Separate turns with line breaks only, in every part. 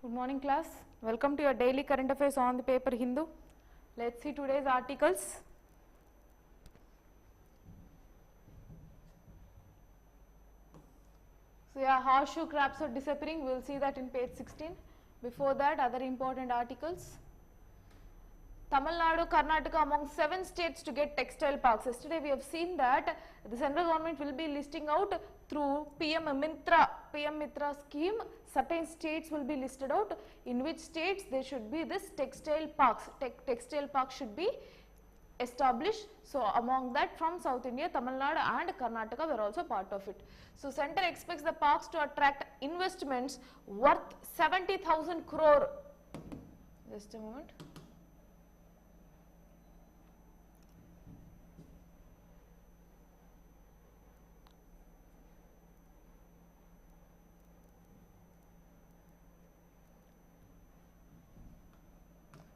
Good morning class, welcome to your daily current affairs on the paper Hindu. Let's see today's articles. So yeah, horseshoe crabs are disappearing, we will see that in page 16. Before that, other important articles. Tamil Nadu, Karnataka among 7 states to get textile parks. Yesterday we have seen that the central government will be listing out through PM Mitra scheme, certain states will be listed out in which states there should be this textile parks. Textile parks should be established. So among that, from South India, Tamil Nadu and Karnataka were also part of it. So center expects the parks to attract investments worth 70,000 crore. Just a moment.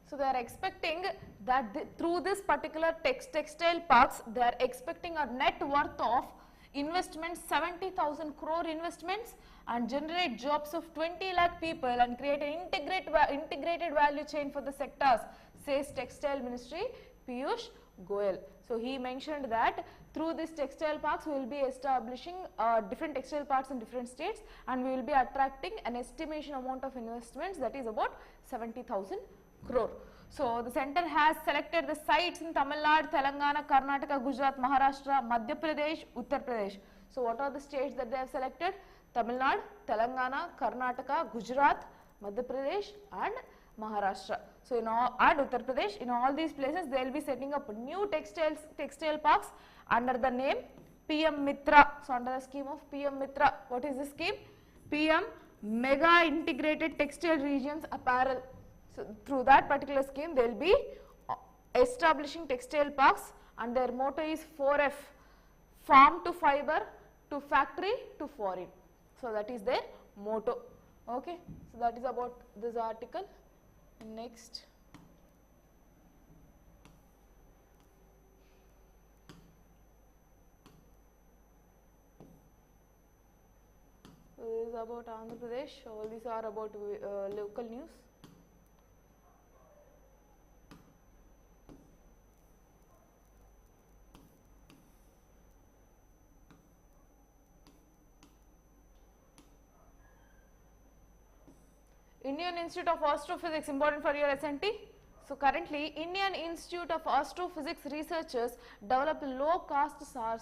So they are expecting that through this particular textile parks, they are expecting a net worth of investments 70,000 crore investments and generate jobs of 20 lakh people and create an integrated value chain for the sectors, says Textile Ministry Piyush Goyal. So he mentioned that through this textile parks we will be establishing different textile parks in different states and we will be attracting an estimation amount of investments that is about 70,000 crore. So the center has selected the sites in Tamil Nadu, Telangana, Karnataka, Gujarat, Maharashtra, Madhya Pradesh, Uttar Pradesh. So what are the states that they have selected? Tamil Nadu, Telangana, Karnataka, Gujarat, Madhya Pradesh and Maharashtra. So in all, and Uttar Pradesh, in all these places they will be setting up new textile parks under the name PM Mitra. So under the scheme of PM Mitra, what is the scheme? PM Mega Integrated Textile Regions Apparel. So through that particular scheme, they will be establishing textile parks and their motto is 4F, farm to fiber, to factory, to foreign. So that is their motto. Okay. So that is about this article. Next. So this is about Andhra Pradesh. All these are about local news. Indian Institute of Astrophysics, important for your SNT. So currently, Indian Institute of Astrophysics researchers developed a low-cost star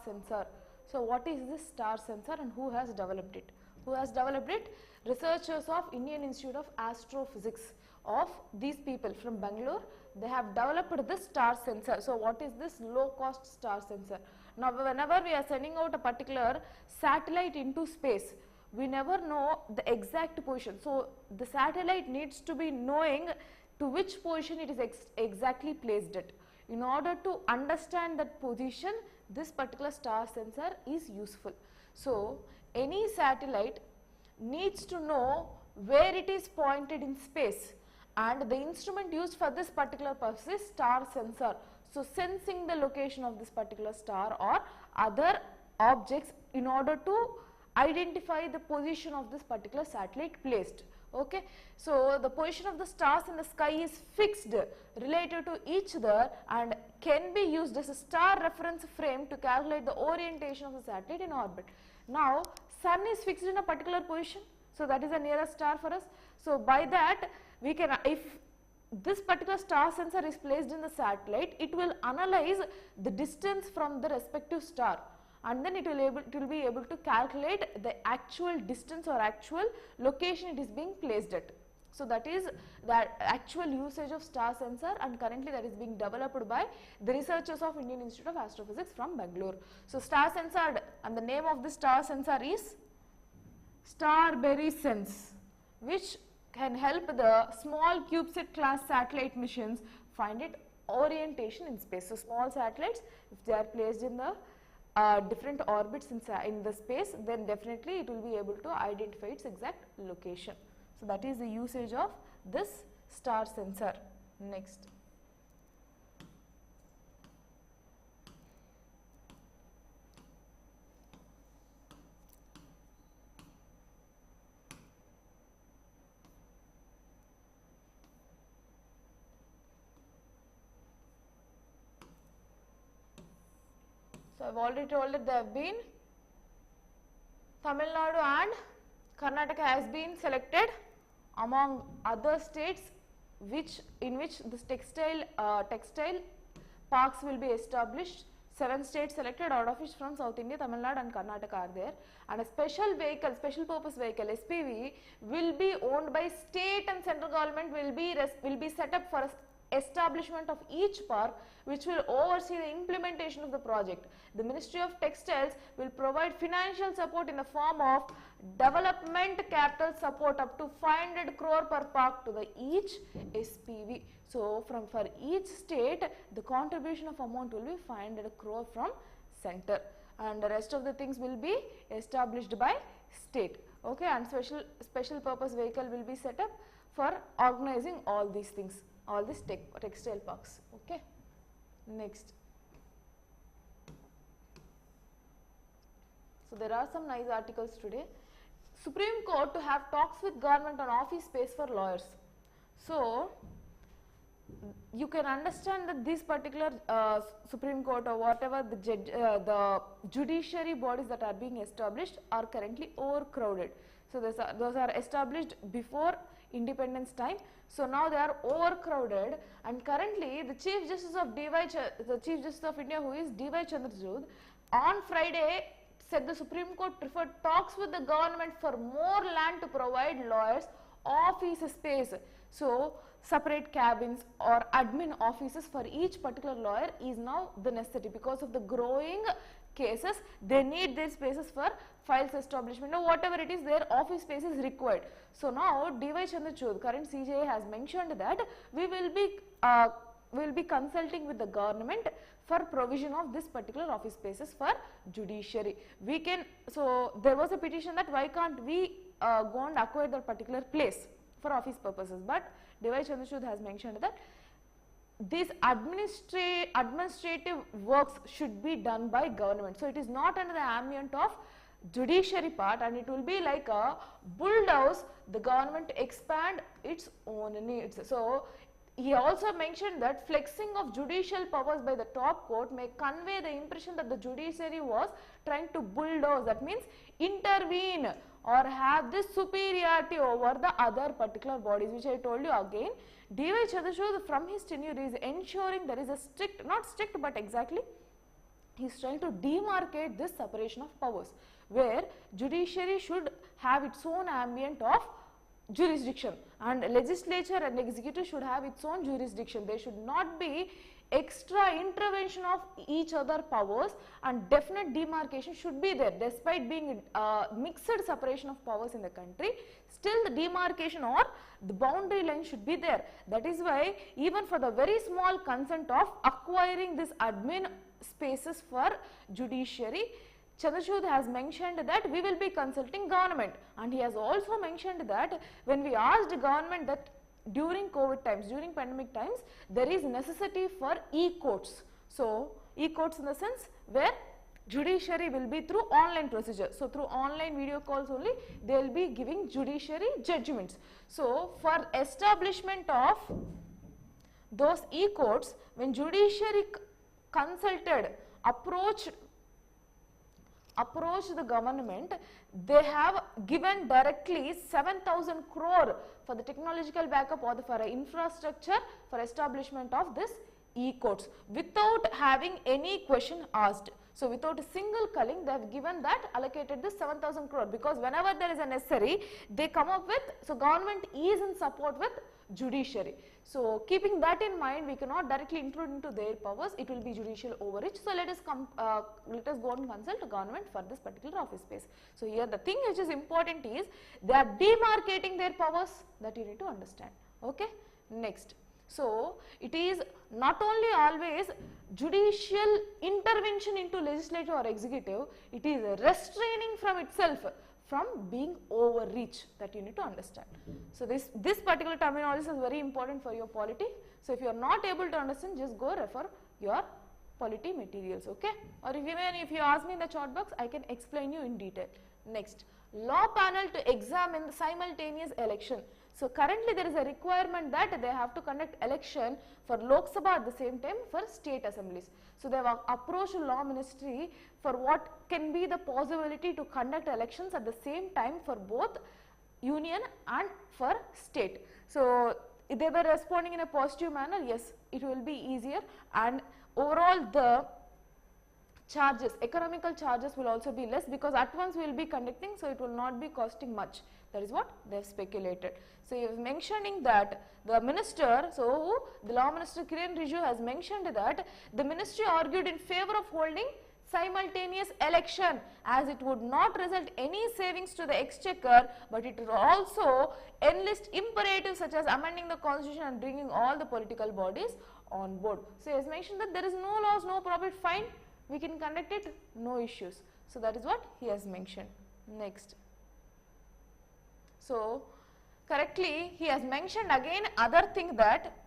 sensor. So what is this star sensor and who has developed it? Who has developed it? Researchers of Indian Institute of Astrophysics of these people from Bangalore. They have developed this star sensor. So what is this low-cost star sensor? Now whenever we are sending out a particular satellite into space, we never know the exact position. So the satellite needs to be knowing to which position it is exactly placed at. In order to understand that position, this particular star sensor is useful. So any satellite needs to know where it is pointed in space, and the instrument used for this particular purpose is star sensor. So sensing the location of this particular star or other objects in order to identify the position of this particular satellite placed. Okay. So the position of the stars in the sky is fixed related to each other and can be used as a star reference frame to calculate the orientation of the satellite in orbit. Now sun is fixed in a particular position, so that is the nearest star for us. So by that we can, if this particular star sensor is placed in the satellite, it will analyze the distance from the respective star, and then it will be able to calculate the actual distance or actual location it is being placed at. So that is the actual usage of star sensor, and currently that is being developed by the researchers of Indian Institute of Astrophysics from Bangalore. So star sensor, and the name of this star sensor is Starberry Sense, which can help the small CubeSat class satellite missions find it orientation in space. So small satellites, if they are placed in the different orbits in the space, then definitely it will be able to identify its exact location. So that is the usage of this star sensor. Next. So, I have already told that they have been Tamil Nadu and Karnataka has been selected among other states in which this textile parks will be established. 7 states selected, out of which from South India, Tamil Nadu and Karnataka are there, and a special vehicle, special purpose vehicle SPV will be owned by state and central government, will be set up for establishment of each park, which will oversee the implementation of the project. The Ministry of Textiles will provide financial support in the form of development capital support up to 500 crore per park to the each SPV. So, for each state, the contribution of amount will be 500 crore from center, and the rest of the things will be established by state. Okay, and special purpose vehicle will be set up for organizing all these things, all these textile parks. Okay. Next. So, there are some nice articles today. Supreme Court to have talks with government on office space for lawyers. So, you can understand that this particular Supreme Court or whatever the judiciary bodies that are being established are currently overcrowded. So, those are established before independence time. So, now they are overcrowded, and currently the Chief Justice of India, who is D.Y. Chandrachud, on Friday said the Supreme Court preferred talks with the government for more land to provide lawyers office space. So, separate cabins or admin offices for each particular lawyer is now the necessity because of the growing cases. They need their spaces for files establishment or whatever it is, their office space is required. So, now D.Y. Chandrachud, current CJA, has mentioned that we will be consulting with the government for provision of this particular office spaces for judiciary. So there was a petition that why can't we go and acquire that particular place for office purposes, but D.Y. Chandrachud has mentioned that these administrative works should be done by government. So it is not under the ambient of judiciary part, and it will be like a bulldoze the government to expand its own needs. So he also mentioned that flexing of judicial powers by the top court may convey the impression that the judiciary was trying to bulldoze, that means intervene or have this superiority over the other particular bodies, which I told you again. D.Y. Chandrachud from his tenure is ensuring there is a strict, not strict but exactly, he is trying to demarcate this separation of powers, where judiciary should have its own ambient of jurisdiction and legislature and executive should have its own jurisdiction. There should not be extra intervention of each other powers, and definite demarcation should be there. Despite being mixed separation of powers in the country, still the demarcation or the boundary line should be there. That is why even for the very small consent of acquiring this admin spaces for judiciary, Chandrachud has mentioned that we will be consulting government, and he has also mentioned that when we asked government that during COVID times, during pandemic times, there is necessity for e-courts. So, e-courts in the sense where judiciary will be through online procedure. So, through online video calls only they will be giving judiciary judgments. So, for establishment of those e-courts, when judiciary consulted, approached the government, they have given directly 7,000 crore for the technological backup or for infrastructure for establishment of this e-courts without having any question asked. So, without a single culling, they have given that, allocated this 7,000 crore, because whenever there is a necessary, they come up with, so government is in support with judiciary. So, keeping that in mind, we cannot directly intrude into their powers, it will be judicial overreach. So, let us go and consult the government for this particular office space. So, here the thing which is important is they are demarcating their powers, that you need to understand. Okay. Next. So, it is not only always judicial intervention into legislative or executive, it is restraining from itself from being overreach, that you need to understand. So, this particular terminology is very important for your polity. So, if you are not able to understand, just go refer your polity materials, okay? Or even if you ask me in the chat box, I can explain you in detail. Next, law panel to examine the simultaneous election. So currently there is a requirement that they have to conduct election for Lok Sabha at the same time for state assemblies. So they have approached law ministry for what can be the possibility to conduct elections at the same time for both union and for state. So they were responding in a positive manner. Yes, it will be easier, and overall the charges, economical charges will also be less, because at once we will be conducting, so it will not be costing much. That is what they have speculated. So he is mentioning that the minister, so the law minister Kiren Rijiju has mentioned that the ministry argued in favor of holding simultaneous election, as it would not result any savings to the exchequer, but it would also enlist imperatives such as amending the constitution and bringing all the political bodies on board. So he has mentioned that there is no loss, no profit, fine, we can conduct it, no issues. So that is what he has mentioned. Next. So correctly he has mentioned again other thing, that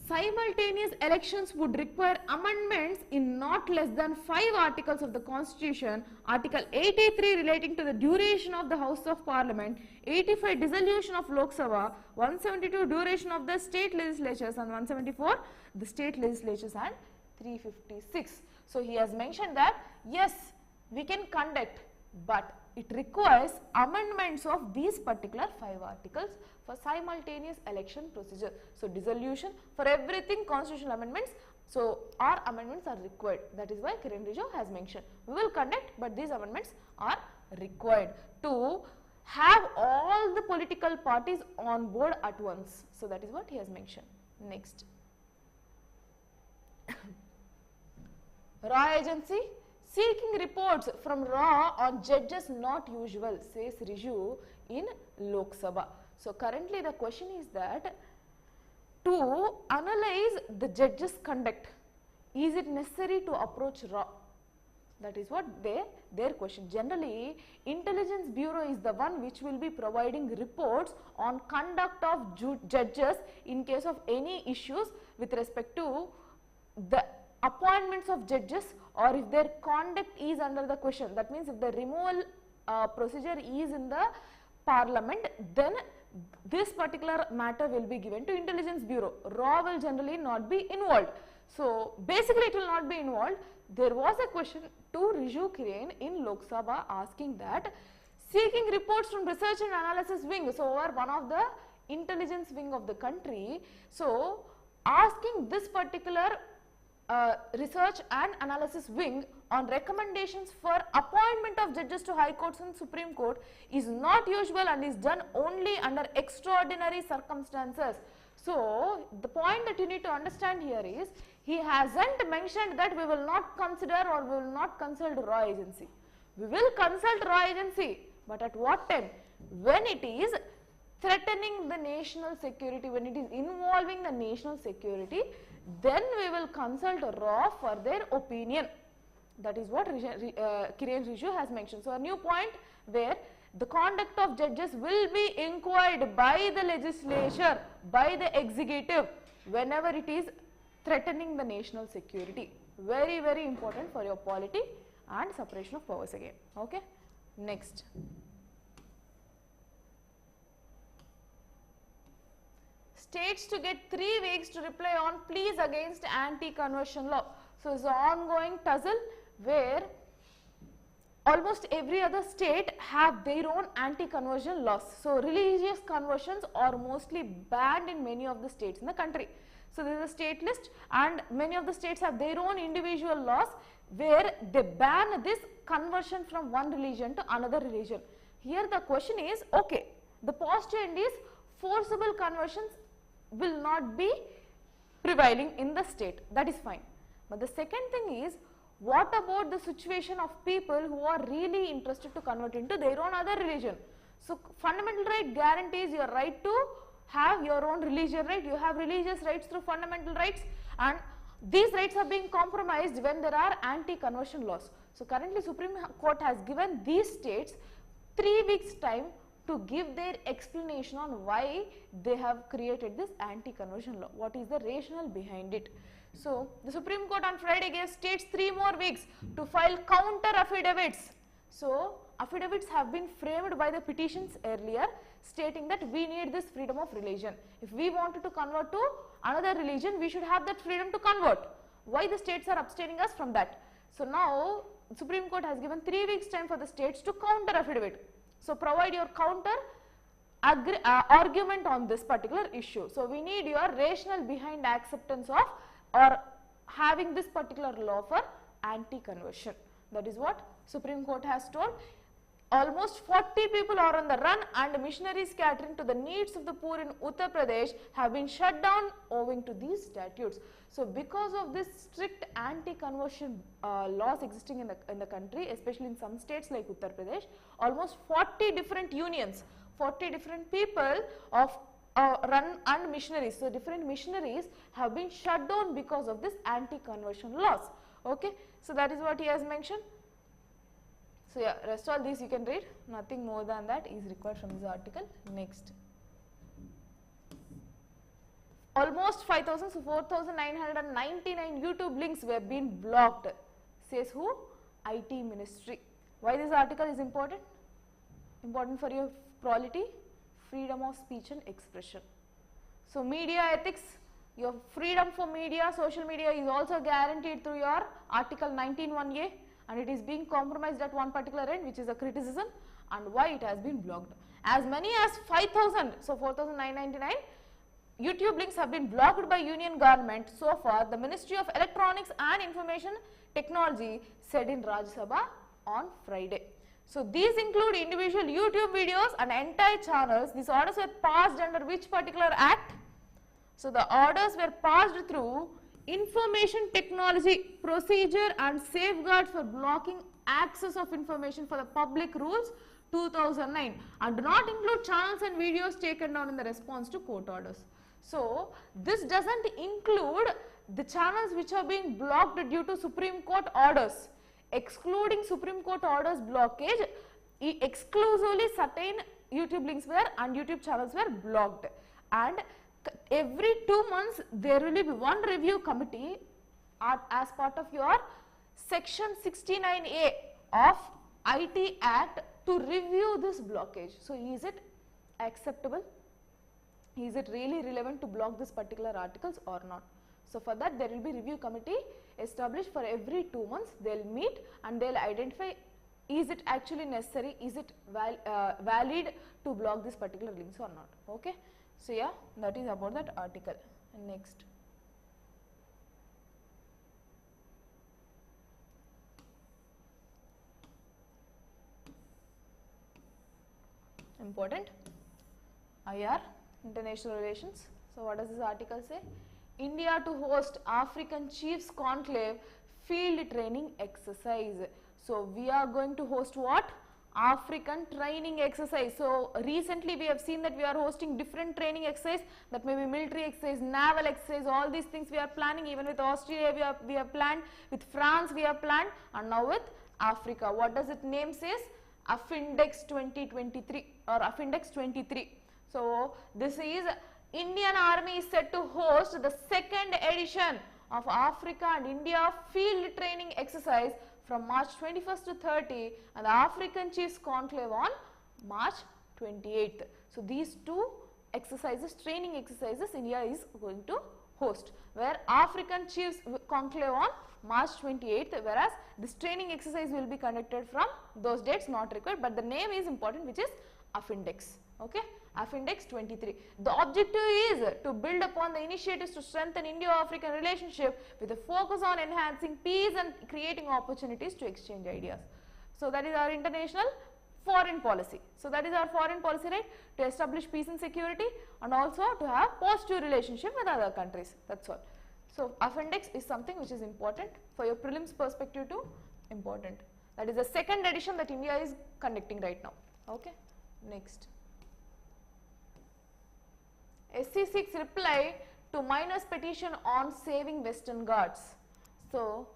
simultaneous elections would require amendments in not less than 5 articles of the constitution. Article 83 relating to the duration of the House of Parliament, 85 dissolution of Lok Sabha, 172 duration of the state legislatures, and 174 the state legislatures, and 356. So he has mentioned that yes, we can conduct, but it requires amendments of these particular 5 articles for simultaneous election procedure. So dissolution, for everything constitutional amendments, so our amendments are required. That is why Kiren Rijiju has mentioned we will conduct, but these amendments are required to have all the political parties on board at once. So that is what he has mentioned. Next. Raw agency seeking reports from Raw on judges not usual, says Rijiju in Lok Sabha. So currently the question is that to analyze the judges' conduct, is it necessary to approach Raw? That is what their question. Generally, Intelligence Bureau is the one which will be providing reports on conduct of judges in case of any issues with respect to the appointments of judges, or if their conduct is under the question. That means if the removal procedure is in the parliament, then this particular matter will be given to Intelligence Bureau. Raw will generally not be involved. So basically it will not be involved. There was a question to Rijiju Kiren in Lok Sabha asking that seeking reports from research and analysis wing, so over one of the intelligence wing of the country, so asking this particular research and analysis wing on recommendations for appointment of judges to High Courts and Supreme Court is not usual and is done only under extraordinary circumstances. So the point that you need to understand here is, he hasn't mentioned that we will not consider or we will not consult Raw agency. We will consult Raw agency, but at what time? When it is threatening the national security, when it is involving the national security, then we will consult Raw for their opinion. That is what Kiren Rijiju has mentioned. So a new point where the conduct of judges will be inquired by the legislature, by the executive, whenever it is threatening the national security. Very, very important for your polity and separation of powers again. Okay. Next. States to get 3 weeks to reply on pleas against anti-conversion law. So it's an ongoing tussle where almost every other state have their own anti-conversion laws. So religious conversions are mostly banned in many of the states in the country. So there is a state list, and many of the states have their own individual laws where they ban this conversion from one religion to another religion. Here the question is, okay, the positive end is forcible conversions will not be prevailing in the state, that is fine. But the second thing is, what about the situation of people who are really interested to convert into their own other religion? So fundamental right guarantees your right to have your own religion, right? You have religious rights through fundamental rights, and these rights are being compromised when there are anti-conversion laws. So currently Supreme Court has given these states 3 weeks time to give their explanation on why they have created this anti-conversion law. What is the rationale behind it? So the Supreme Court on Friday gave states 3 more weeks to file counter affidavits. So affidavits have been framed by the petitions earlier, stating that we need this freedom of religion. If we wanted to convert to another religion, we should have that freedom to convert. Why the states are abstaining us from that? So now Supreme Court has given 3 weeks time for the states to counter affidavit. So provide your counter argument on this particular issue. So we need your rationale behind acceptance of or having this particular law for anti-conversion. That is what Supreme Court has told. Almost 40 people are on the run, and missionaries catering to the needs of the poor in Uttar Pradesh have been shut down owing to these statutes. So because of this strict anti-conversion laws existing in the country, especially in some states like Uttar Pradesh, almost 40 different unions, 40 different people of run and missionaries, so different missionaries have been shut down because of this anti-conversion laws. Okay, so that is what he has mentioned. So yeah, rest all these you can read, nothing more than that is required from this article. Next, almost 5,000, so 4,999 YouTube links were being blocked, says who? IT Ministry. Why this article is important? Important for your polity, freedom of speech and expression. So media ethics, your freedom for media, social media is also guaranteed through your article 19(1)(a), and it is being compromised at one particular end, which is a criticism, and why it has been blocked. As many as 5,000, so 4,999 YouTube links have been blocked by Union government so far, the Ministry of Electronics and Information Technology said in Rajya Sabha on Friday. So these include individual YouTube videos and entire channels. These orders were passed under which particular act? So the orders were passed through Information Technology Procedure and Safeguards for Blocking Access of Information for the Public Rules 2009, and do not include channels and videos taken down in the response to court orders. So this doesn't include the channels which are being blocked due to Supreme Court orders. Excluding Supreme Court orders blockage, exclusively certain YouTube links were and YouTube channels were blocked, and every 2 months there will be one review committee as part of your section 69A of IT Act to review this blockage. So is it acceptable? Is it really relevant to block this particular articles or not? So for that there will be review committee established for every 2 months. They will meet and they will identify, is it actually necessary, is it valid to block this particular links or not. Okay. So yeah, that is about that article. Next, important IR, international relations. So what does this article say? India to host African Chiefs Conclave field training exercise. So we are going to host what? African training exercise. So recently we have seen that we are hosting different training exercise, that may be military exercise, naval exercise, all these things we are planning. Even with Australia we have planned, with France we have planned, and now with Africa. What does it name says? APPSC 2023 or APPSC 23. So this is Indian Army is set to host the 2nd edition of Africa and India field training exercise from March 21st to 30, and the African Chiefs Conclave on March 28th. So these two exercises, training exercises, India is going to host, where African Chiefs Conclave on March 28th, whereas this training exercise will be conducted from those dates not required, but the name is important, which is APPSC. Okay, APPSC 23. The objective is to build upon the initiatives to strengthen Indo-African relationship with a focus on enhancing peace and creating opportunities to exchange ideas. So that is our international foreign policy. So that is our foreign policy, right? To establish peace and security, and also to have positive relationship with other countries. That's all. So APPSC is something which is important for your prelims perspective too. Important. That is the 2nd edition that India is conducting right now. Okay. Next. SC6 reply to miners' petition on saving Western Ghats. So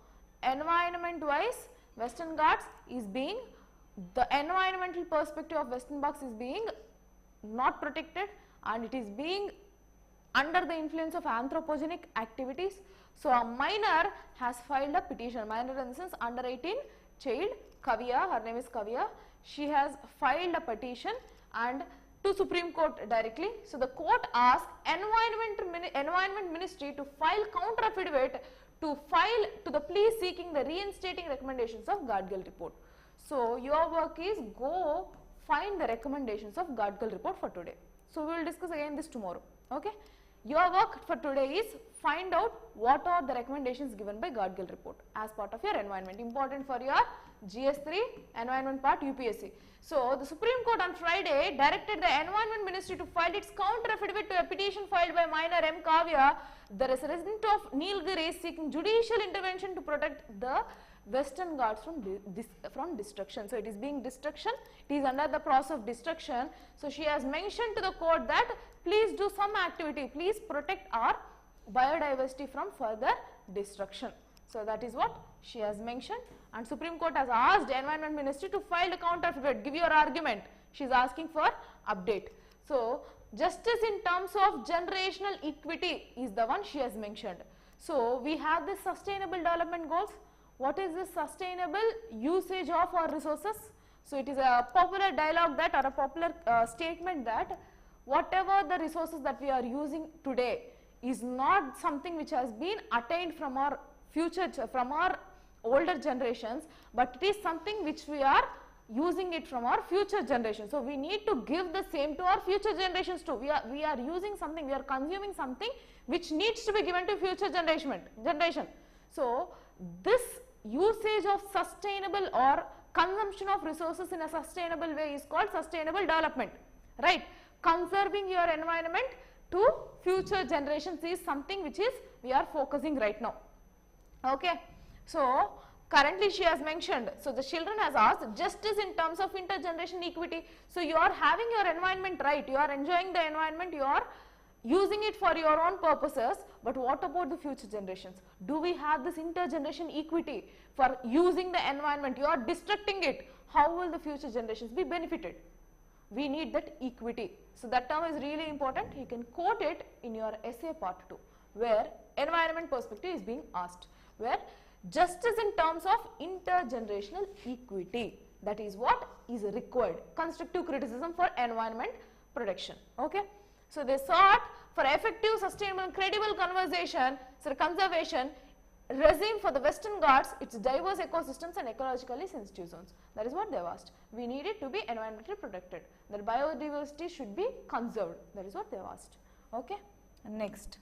environment wise, Western Ghats is being, the environmental perspective of Western Ghats is being not protected, and it is being under the influence of anthropogenic activities. So a miner has filed a petition, minor in the sense under 18 child, Kavya, her name is Kavya. she has filed a petition and to Supreme Court directly. So the court asked Environment Ministry to file counter affidavit to file to the plea seeking the reinstating recommendations of Gadgil report. So your work is go find the recommendations of Gadgil report for today. So we will discuss again this tomorrow. Okay. Your work for today is find out what are the recommendations given by Gadgil report as part of your environment, important for your GS3 environment part UPSC. So the Supreme Court on Friday directed the Environment Ministry to file its counter affidavit to a petition filed by minor M. Kavya, the resident of Nilgiri, seeking judicial intervention to protect the Western Ghats from destruction. So it is being destruction, it is under the process of destruction. So she has mentioned to the court that please do some activity, please protect our biodiversity from further destruction. So that is what she has mentioned, and Supreme Court has asked the Environment Ministry to file a counter affidavit, give your argument. She is asking for update. So justice in terms of generational equity is the one she has mentioned. So we have the sustainable development goals. What is the sustainable usage of our resources? So it is a popular dialogue that, or a popular statement that whatever the resources that we are using today is not something which has been attained from our future, from our older generations, but it is something which we are using it from our future generations. So we need to give the same to our future generations too. We are using something, we are consuming something which needs to be given to future generation. So this usage of sustainable or consumption of resources in a sustainable way is called sustainable development, right? Conserving your environment to future generations is something which is we are focusing right now. Okay. So currently she has mentioned, so the children has asked justice in terms of intergeneration equity. So you are having your environment right, you are enjoying the environment, you are using it for your own purposes, but what about the future generations? Do we have this intergeneration equity for using the environment? You are destructing it. How will the future generations be benefited? We need that equity. So that term is really important. You can quote it in your essay part 2, where environment perspective is being asked, where justice in terms of intergenerational equity, that is what is required. Constructive criticism for environment protection. Okay. So they sought for effective, sustainable and credible conservation regime for the Western Ghats, its diverse ecosystems and ecologically sensitive zones. That is what they have asked. We need it to be environmentally protected. That biodiversity should be conserved. That is what they have asked. Okay. And next,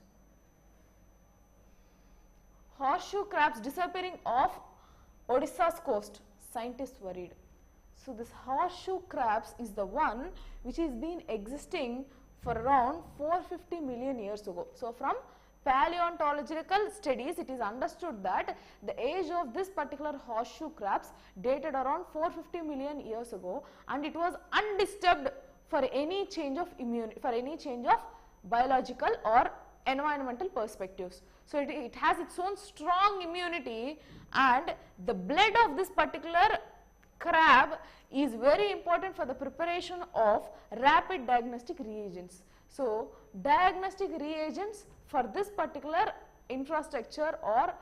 horseshoe crabs disappearing off Odisha's coast. Scientists worried. So this horseshoe crabs is the one which has been existing for around 450 million years ago. So from paleontological studies, it is understood that the age of this particular horseshoe crabs dated around 450 million years ago, and it was undisturbed for any change of biological or environmental perspectives. So it has its own strong immunity, and the blood of this particular crab is very important for the preparation of rapid diagnostic reagents. So diagnostic reagents for this particular infrastructure or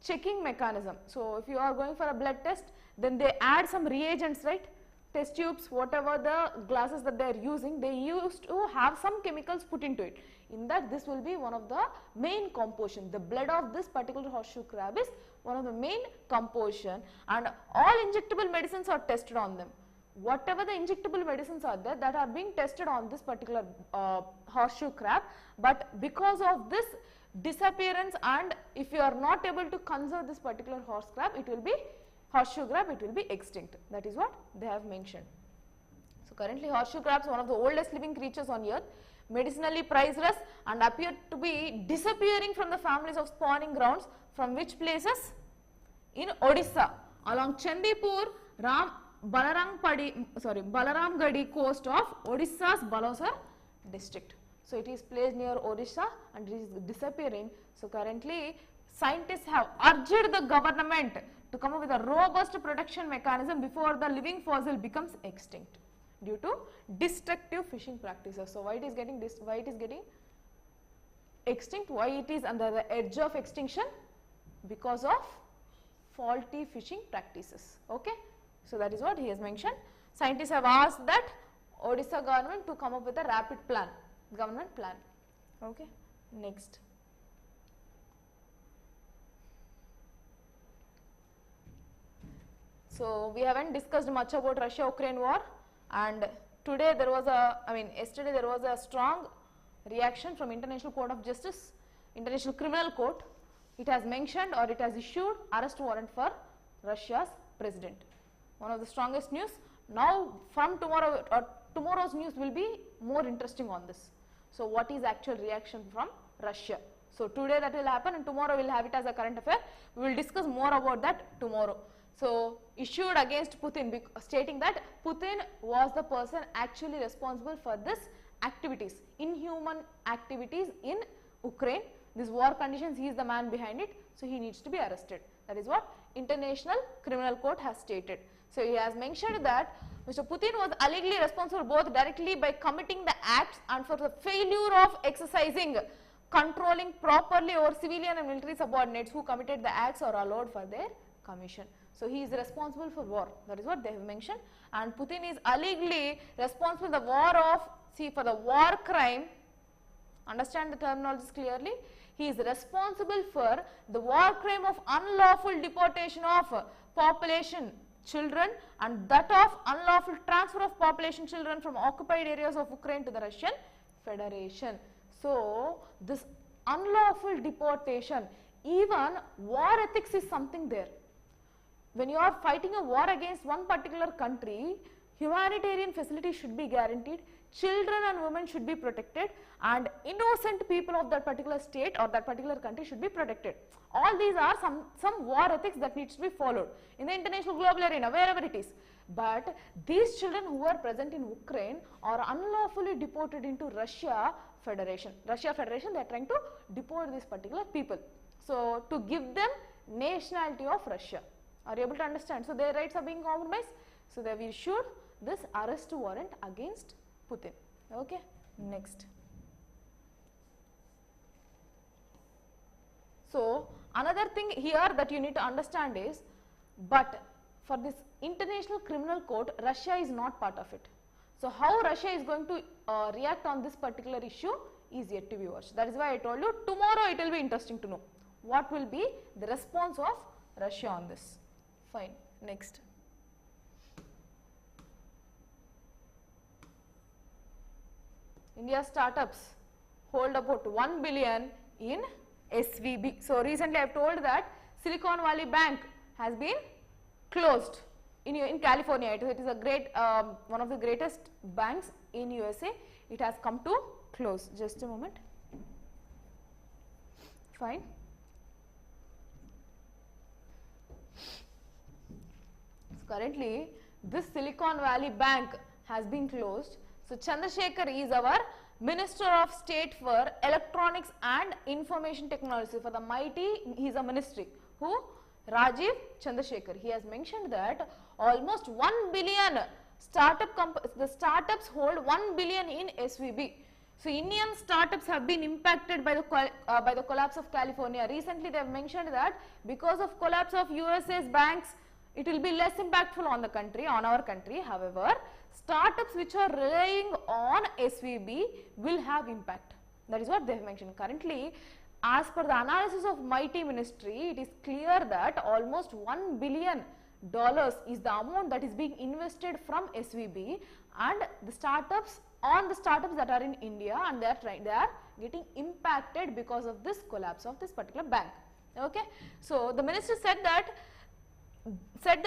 checking mechanism. So if you are going for a blood test, then they add some reagents, right? Test tubes, whatever the glasses that they are using, they used to have some chemicals put into it. In that, this will be one of the main composition. The blood of this particular horseshoe crab is one of the main composition, and all injectable medicines are tested on them. Whatever the injectable medicines are there, that are being tested on this particular horseshoe crab, but because of this disappearance, and if you are not able to conserve this particular horseshoe crab, it will be extinct. That is what they have mentioned. So currently horseshoe crabs are one of the oldest living creatures on earth, medicinally priceless, and appear to be disappearing from the families of spawning grounds. From which places? In Orissa, along Chandipur, Balaramgadi coast of Odisha's Balasar district. So it is placed near Orissa and it is disappearing. So currently scientists have urged the government to come up with a robust protection mechanism before the living fossil becomes extinct due to destructive fishing practices. So why it is getting extinct? Why it is under the edge of extinction? Because of faulty fishing practices. Okay. So that is what he has mentioned. Scientists have asked that Orissa government to come up with a rapid plan, government plan. Okay, next. So we haven't discussed much about Russia-Ukraine war, and today there was yesterday there was a strong reaction from International Court of Justice, International Criminal Court. It has mentioned or it has issued arrest warrant for Russia's president. One of the strongest news. Now from tomorrow, tomorrow's news will be more interesting on this. So what is actual reaction from Russia? So today that will happen and tomorrow we will have it as a current affair. We will discuss more about that tomorrow. So issued against Putin, stating that Putin was the person actually responsible for this activities, inhuman activities in Ukraine. This war conditions, he is the man behind it, so he needs to be arrested. That is what International Criminal Court has stated. So he has mentioned that Mr. Putin was allegedly responsible both directly by committing the acts and for the failure of exercising controlling properly over civilian and military subordinates who committed the acts or allowed for their commission. So he is responsible for war. That is what they have mentioned. And Putin is allegedly responsible for the war of, for the war crime. Understand the terminologies clearly. He is responsible for the war crime of unlawful deportation of population children and that of unlawful transfer of population children from occupied areas of Ukraine to the Russian Federation. So this unlawful deportation, even war ethics is something there. When you are fighting a war against one particular country, humanitarian facilities should be guaranteed, children and women should be protected, and innocent people of that particular state or that particular country should be protected. All these are some war ethics that needs to be followed in the international global arena, wherever it is. But these children who are present in Ukraine are unlawfully deported into Russia Federation. Russia Federation, they are trying to deport these particular people. So to give them nationality of Russia. Are you able to understand? So their rights are being compromised. So they have issued this arrest warrant against Putin. Okay, next. So another thing here that you need to understand is, but for this International Criminal Court, Russia is not part of it. So how Russia is going to react on this particular issue is yet to be watched. That is why I told you tomorrow it will be interesting to know what will be the response of Russia on this. Fine, next. India startups hold about 1 billion in SVB. So recently I have told that Silicon Valley Bank has been closed in California. It is a great one of the greatest banks in USA. It has come to close. Just a moment. Fine. So currently this Silicon Valley Bank has been closed. So Chandrasekhar is our Minister of State for Electronics and Information Technology. For the mighty, he is a ministry. Who? Rajiv Chandrasekhar. He has mentioned that almost 1 billion the startups hold 1 billion in SVB. So Indian startups have been impacted by the collapse of California. Recently they have mentioned that because of collapse of USA's banks, it will be less impactful on the country, on our country. However, startups which are relying on SVB will have impact. That is what they have mentioned. Currently, as per the analysis of mighty ministry, it is clear that almost $1 billion is the amount that is being invested from SVB and the startups that are in India, and they are getting impacted because of this collapse of this particular bank. Okay. So the minister said that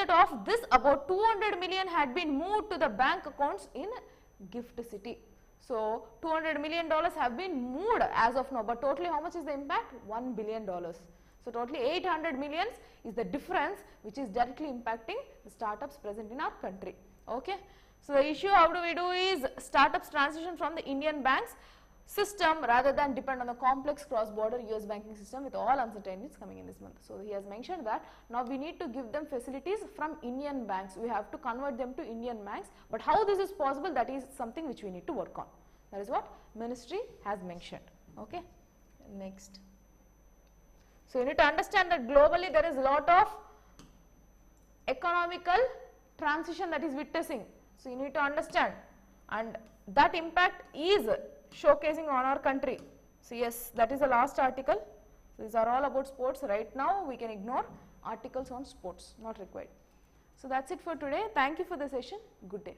of this about 200 million had been moved to the bank accounts in Gift City. So $200 million have been moved as of now, but totally how much is the impact? $1 billion. So totally 800 millions is the difference which is directly impacting the startups present in our country. Okay. So the issue how do we do is startups transition from the Indian banks system rather than depend on the complex cross-border US banking system with all uncertainties coming in this month. So he has mentioned that now we need to give them facilities from Indian banks. We have to convert them to Indian banks, but how this is possible, that is something which we need to work on. That is what ministry has mentioned. Okay. Next. So you need to understand that globally there is a lot of economical transition that is witnessing. So you need to understand, and that impact is showcasing on our country. So yes, that is the last article. So these are all about sports. Right now we can ignore articles on sports, not required. So that's it for today. Thank you for the session. Good day.